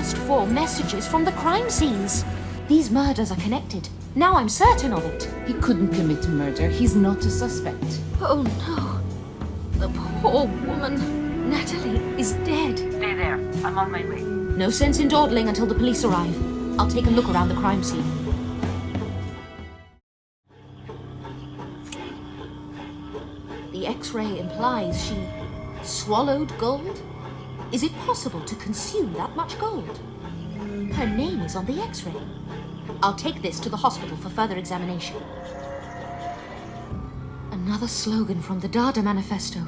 first 4 messages from the crime scenes. These murders are connected. Now I'm certain of it. He couldn't commit murder. He's not a suspect. Oh no. The poor woman. Natalie is dead. Stay there. I'm on my way. No sense in dawdling until the police arrive. I'll take a look around the crime scene. The X-ray implies she swallowed gold? Is it possible to consume that much gold? Her name is on the X-ray. I'll take this to the hospital for further examination. Another slogan from the Dada manifesto.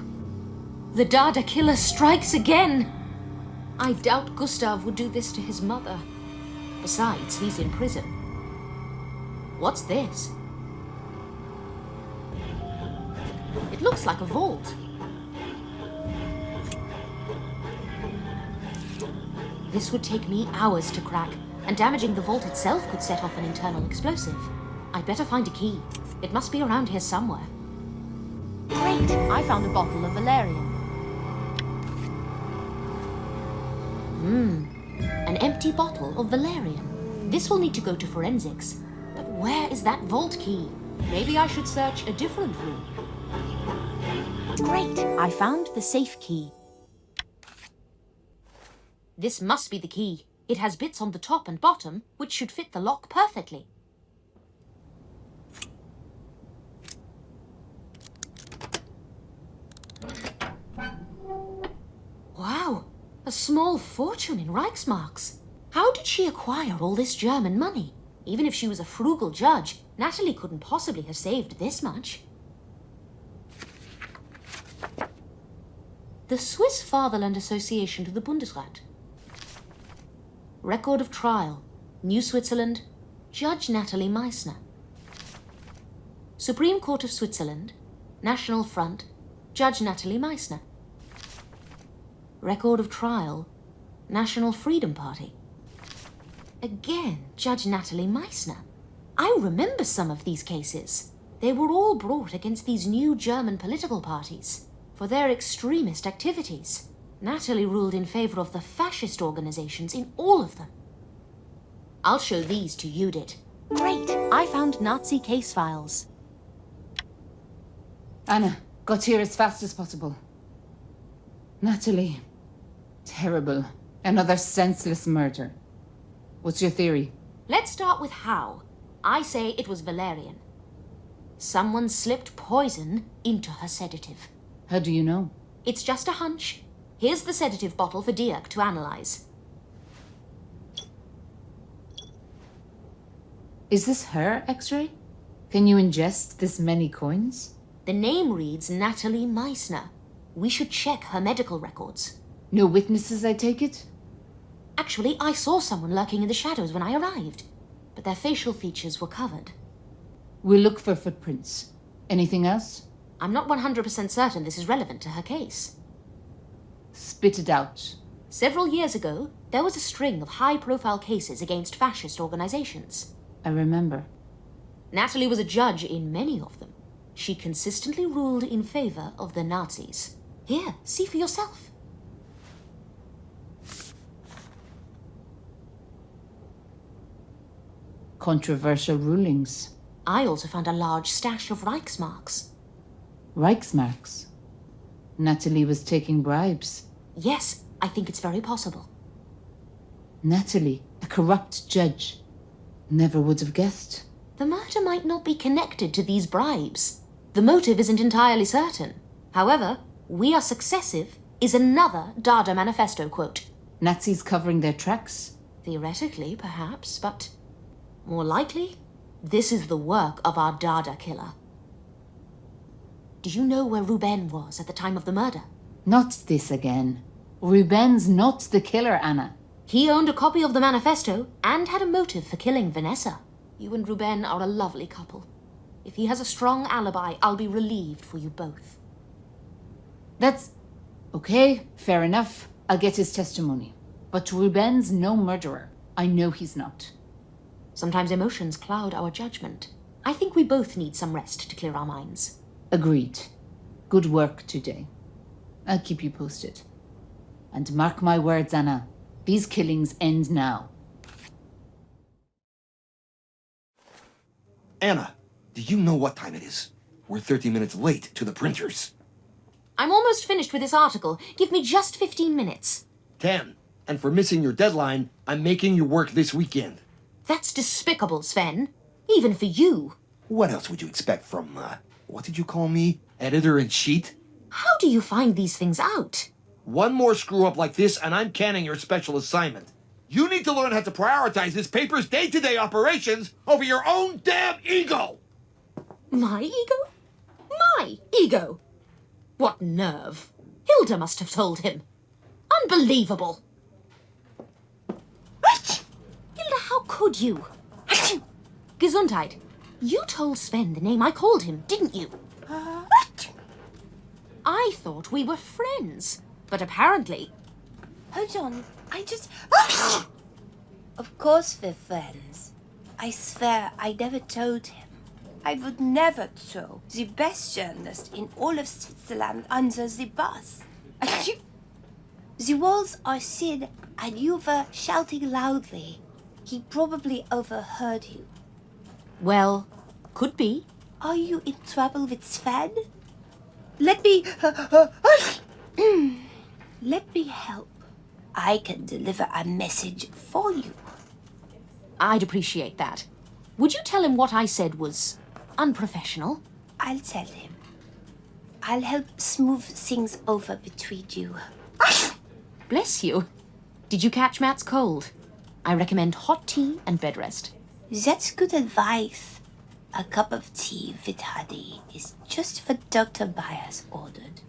The Dada killer strikes again! I doubt Gustav would do this to his mother. Besides, he's in prison. What's this? It looks like a vault. This would take me hours to crack, and damaging the vault itself could set off an internal explosive. I'd better find a key. It must be around here somewhere. Great! I found a bottle of valerian. An empty bottle of valerian. This will need to go to forensics. But where is that vault key? Maybe I should search a different room. Great! I found the safe key. This must be the key. It has bits on the top and bottom, which should fit the lock perfectly. Wow! A small fortune in Reichsmarks. How did she acquire all this German money? Even if she was a frugal judge, Natalie couldn't possibly have saved this much. The Swiss Fatherland Association to the Bundesrat. Record of trial. New Switzerland. Judge Natalie Meissner. Supreme Court of Switzerland. National Front. Judge Natalie Meissner. Record of trial. National Freedom Party. Again, Judge Natalie Meissner. I remember some of these cases. They were all brought against these new German political parties for their extremist activities. Natalie ruled in favor of the fascist organizations in all of them. I'll show these to Judith. Great! I found Nazi case files. Anna, got here as fast as possible. Natalie. Terrible. Another senseless murder. What's your theory? Let's start with how. I say it was valerian. Someone slipped poison into her sedative. How do you know? It's just a hunch. Here's the sedative bottle for Dirk to analyze. Is this her X-ray? Can you ingest this many coins? The name reads Natalie Meissner. We should check her medical records. No witnesses, I take it? Actually, I saw someone lurking in the shadows when I arrived, but their facial features were covered. We'll look for footprints. Anything else? I'm not 100% certain this is relevant to her case. Spit it out. Several years ago, there was a string of high-profile cases against fascist organizations. I remember. Natalie was a judge in many of them. She consistently ruled in favor of the Nazis. Here, see for yourself. Controversial rulings. I also found a large stash of Reichsmarks. Reichsmarks? Natalie was taking bribes. Yes, I think it's very possible. Natalie, a corrupt judge. Never would have guessed. The murder might not be connected to these bribes. The motive isn't entirely certain. However, "We are successive" is another Dada manifesto quote. Nazis covering their tracks? Theoretically, perhaps, but more likely, this is the work of our Dada killer. Do you know where Ruben was at the time of the murder? Not this again. Ruben's not the killer, Anna. He owned a copy of the manifesto and had a motive for killing Vanessa. You and Ruben are a lovely couple. If he has a strong alibi, I'll be relieved for you both. That's... okay, fair enough. I'll get his testimony. But Ruben's no murderer. I know he's not. Sometimes emotions cloud our judgment. I think we both need some rest to clear our minds. Agreed. Good work today. I'll keep you posted. And mark my words, Anna. These killings end now. Anna, do you know what time it is? We're 30 minutes late to the printers. I'm almost finished with this article. Give me just 15 minutes. 10. And for missing your deadline, I'm making you work this weekend. That's despicable, Sven. Even for you. What else would you expect from, what did you call me? Editor-in-chief? How do you find these things out? One more screw-up like this, and I'm canning your special assignment. You need to learn how to prioritize this paper's day-to-day operations over your own damn ego! My ego? My ego? What nerve. Hilda must have told him. Unbelievable. Hilda, how could you? Gesundheit. You told Sven the name I called him, didn't you? I thought we were friends, but apparently... Hold on, I just... Of course we're friends. I swear I never told him. I would never throw the best journalist in all of Switzerland under the bus. The walls are thin and you were shouting loudly. He probably overheard you. Well, could be. Are you in trouble with Sven? Let me... Let me help. I can deliver a message for you. I'd appreciate that. Would you tell him what I said was unprofessional? I'll tell him. I'll help smooth things over between you. Bless you. Did you catch Matt's cold? I recommend hot tea and bed rest. That's good advice. A cup of tea with honey is just what Dr. Byers ordered.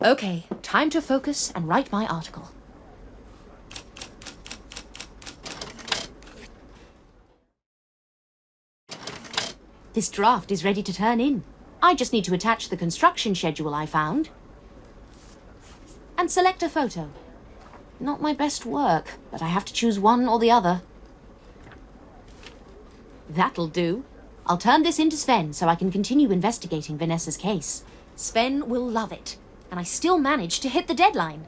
Okay, time to focus and write my article. This draft is ready to turn in. I just need to attach the construction schedule I found. And select a photo. Not my best work, but I have to choose one or the other. That'll do. I'll turn this into Sven so I can continue investigating Vanessa's case. Sven will love it, and I still managed to hit the deadline.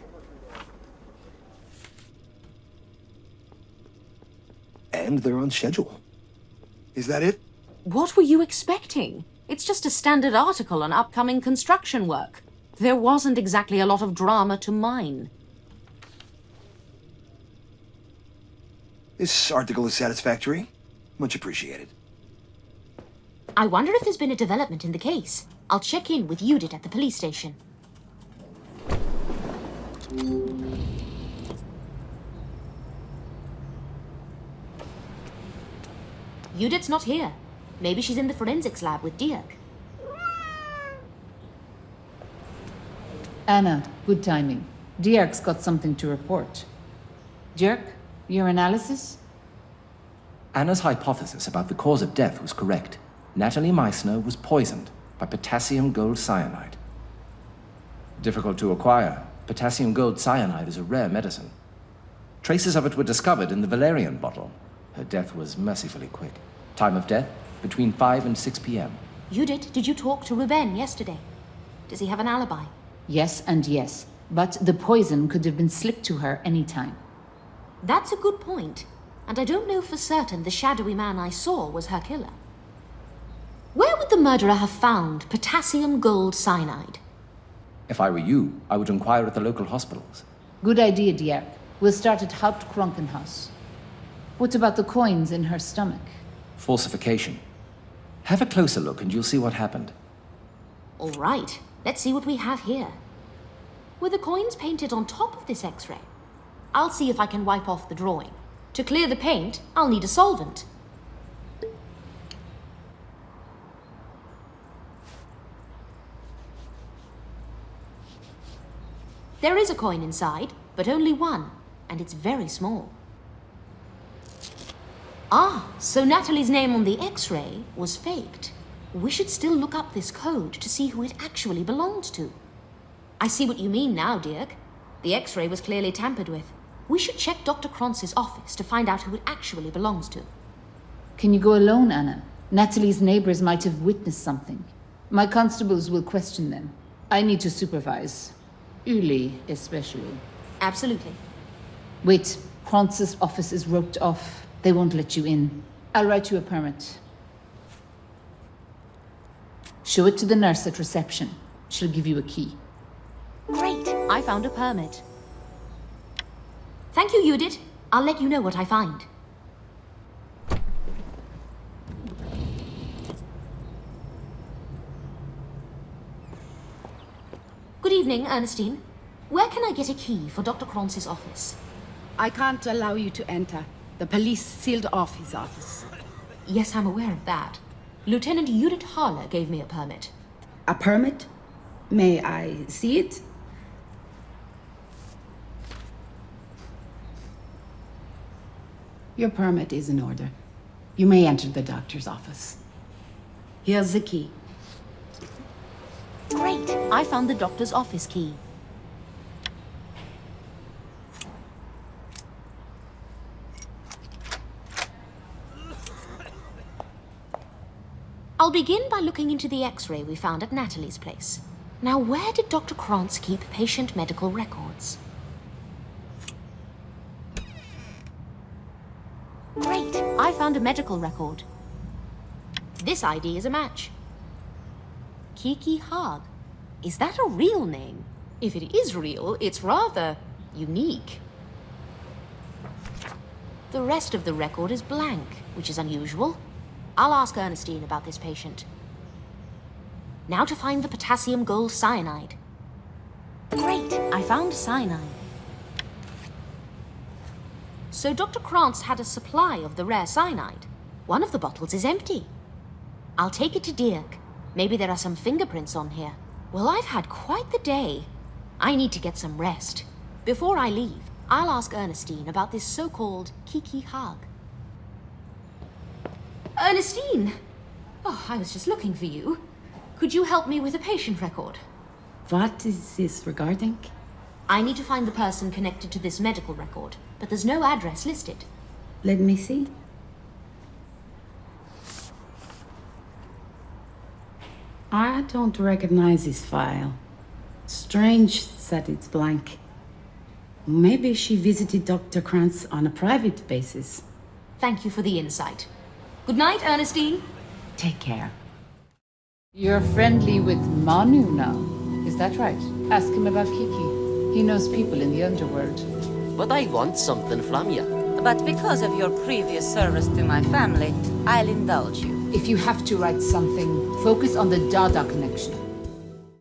And they're on schedule. Is that it? What were you expecting? It's just a standard article on upcoming construction work. There wasn't exactly a lot of drama to mine. This article is satisfactory. Much appreciated. I wonder if there's been a development in the case. I'll check in with Judith at the police station. Judith's not here. Maybe she's in the forensics lab with Dirk. Anna, good timing. Dirk's got something to report. Dirk, your analysis? Anna's hypothesis about the cause of death was correct. Natalie Meissner was poisoned by potassium gold cyanide. Difficult to acquire, potassium gold cyanide is a rare medicine. Traces of it were discovered in the valerian bottle. Her death was mercifully quick. Time of death, between 5 and 6 p.m. Judith, did you talk to Ruben yesterday? Does he have an alibi? Yes and yes, but the poison could have been slipped to her any time. That's a good point. And I don't know for certain the shadowy man I saw was her killer. Where would the murderer have found potassium gold cyanide? If I were you, I would inquire at the local hospitals. Good idea, Dirk. We'll start at Hauptkrankenhaus. What about the coins in her stomach? Falsification. Have a closer look and you'll see what happened. All right, let's see what we have here. Were the coins painted on top of this X-ray? I'll see if I can wipe off the drawing. To clear the paint, I'll need a solvent. There is a coin inside, but only one, and it's very small. Ah, so Natalie's name on the X-ray was faked. We should still look up this code to see who it actually belonged to. I see what you mean now, Dirk. The X-ray was clearly tampered with. We should check Dr. Kronz's office to find out who it actually belongs to. Can you go alone, Anna? Natalie's neighbors might have witnessed something. My constables will question them. I need to supervise. Uli, especially. Absolutely. Wait, Kranz's office is roped off. They won't let you in. I'll write you a permit. Show it to the nurse at reception. She'll give you a key. Great, I found a permit. Thank you, Judith. I'll let you know what I find. Good evening, Ernestine. Where can I get a key for Dr. Kranz's office? I can't allow you to enter. The police sealed off his office. Yes, I'm aware of that. Lieutenant Judith Haller gave me a permit. A permit? May I see it? Your permit is in order. You may enter the doctor's office. Here's the key. Great, I found the doctor's office key. I'll begin by looking into the X-ray we found at Natalie's place. Now, where did Dr. Kranz keep patient medical records? Great, I found a medical record. This ID is a match. Kiki Haag. Is that a real name? If it is real, it's rather unique. The rest of the record is blank, which is unusual. I'll ask Ernestine about this patient. Now to find the potassium gold cyanide. Great, I found cyanide. So Dr. Kranz had a supply of the rare cyanide. One of the bottles is empty. I'll take it to Dirk. Maybe there are some fingerprints on here. Well, I've had quite the day. I need to get some rest. Before I leave, I'll ask Ernestine about this so-called Kiki Haag. Ernestine! Oh, I was just looking for you. Could you help me with a patient record? What is this regarding? I need to find the person connected to this medical record, but there's no address listed. Let me see. I don't recognize this file. Strange that it's blank. Maybe she visited Dr. Kranz on a private basis. Thank you for the insight. Good night, Ernestine. Take care. You're friendly with Manu now. Is that right? Ask him about Kiki. He knows people in the underworld. But I want something from you. But because of your previous service to my family, I'll indulge you. If you have to write something, focus on the Dada connection.